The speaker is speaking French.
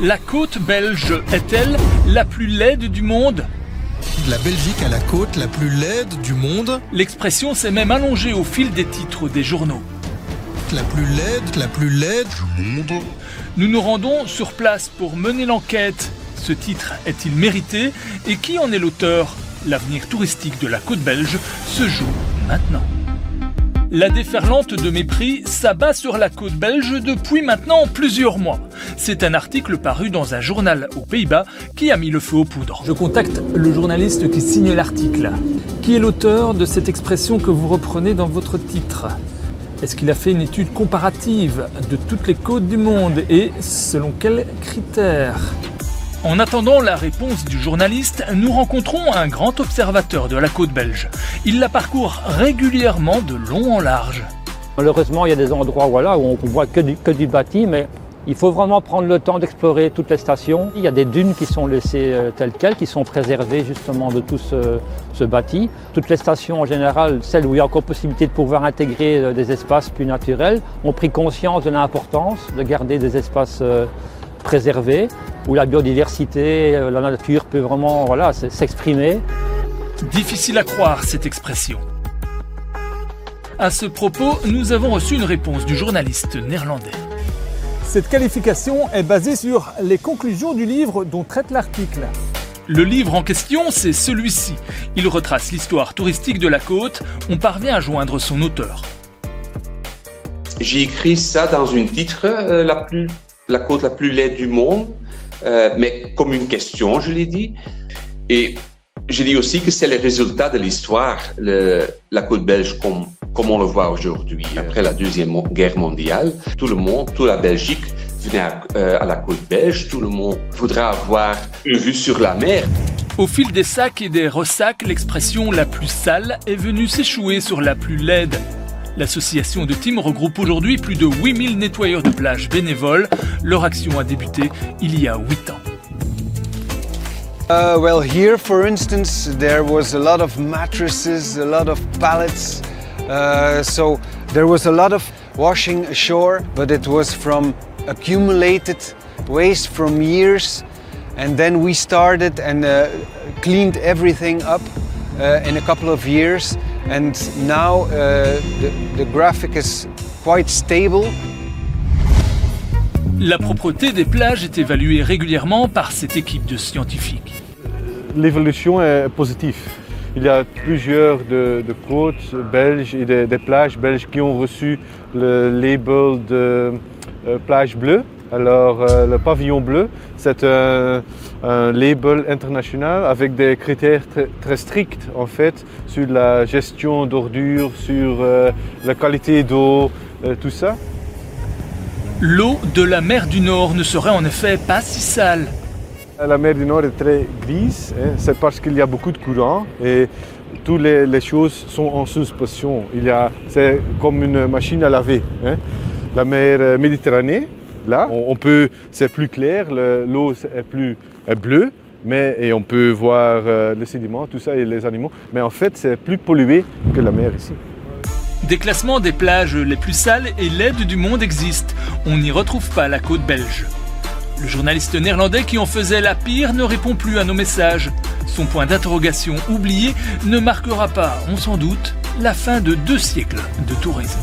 La côte belge est-elle la plus laide du monde ? De la Belgique à la côte la plus laide du monde. L'expression s'est même allongée au fil des titres des journaux. La plus laide du monde. Nous nous rendons sur place pour mener l'enquête. Ce titre est-il mérité ? Et qui en est l'auteur ? L'avenir touristique de la côte belge se joue maintenant. La déferlante de mépris s'abat sur la côte belge depuis maintenant plusieurs mois. C'est un article paru dans un journal aux Pays-Bas qui a mis le feu aux poudres. Je contacte le journaliste qui signe l'article. Qui est l'auteur de cette expression que vous reprenez dans votre titre ? Est-ce qu'il a fait une étude comparative de toutes les côtes du monde et selon quels critères ? En attendant la réponse du journaliste, nous rencontrons un grand observateur de la côte belge. Il la parcourt régulièrement de long en large. Malheureusement, il y a des endroits où on voit que du bâti, mais il faut vraiment prendre le temps d'explorer toutes les stations. Il y a des dunes qui sont laissées telles quelles, qui sont préservées justement de tout ce bâti. Toutes les stations en général, celles où il y a encore possibilité de pouvoir intégrer des espaces plus naturels, ont pris conscience de l'importance de garder des espaces préservés, où la biodiversité, la nature peut vraiment s'exprimer. Difficile à croire cette expression. À ce propos, nous avons reçu une réponse du journaliste néerlandais. Cette qualification est basée sur les conclusions du livre dont traite l'article. Le livre en question, c'est celui-ci. Il retrace l'histoire touristique de la côte. On parvient à joindre son auteur. J'ai écrit ça dans un titre, la côte la plus laide du monde, mais comme une question, je l'ai dit. Et je dis aussi que c'est le résultat de l'histoire, la côte belge comme on le voit aujourd'hui. Après la Deuxième Guerre mondiale, tout le monde, toute la Belgique venait à la côte belge. Tout le monde voudrait avoir une vue sur la mer. Au fil des sacs et des ressacs, l'expression la plus sale est venue s'échouer sur la plus laide. L'association de Tim regroupe aujourd'hui plus de 8000 nettoyeurs de plage bénévoles. Leur action a débuté il y a 8 ans. Well, here, for instance, there was a lot of mattresses, a lot of pallets. So there was a lot of washing ashore, but it was from accumulated waste from years. And then we started and cleaned everything up in a couple of years. And now the graphic is quite stable. La propreté des plages est évaluée régulièrement par cette équipe de scientifiques. L'évolution est positive. Il y a plusieurs de côtes belges et des plages belges qui ont reçu le label de plage bleue. Alors le pavillon bleu, c'est un label international avec des critères très stricts en fait sur la gestion d'ordures, sur la qualité d'eau, tout ça. L'eau de la mer du Nord ne serait en effet pas si sale. La mer du Nord est très grise, c'est parce qu'il y a beaucoup de courants et toutes les choses sont en suspension. C'est comme une machine à laver. La mer Méditerranée, là, c'est plus clair, l'eau est bleue, et on peut voir les sédiments, tout ça et les animaux. Mais en fait, c'est plus pollué que la mer ici. Des classements des plages les plus sales et laides du monde existent. On n'y retrouve pas la côte belge. Le journaliste néerlandais qui en faisait la pire ne répond plus à nos messages. Son point d'interrogation oublié ne marquera pas, on s'en doute, la fin de 2 siècles de tourisme.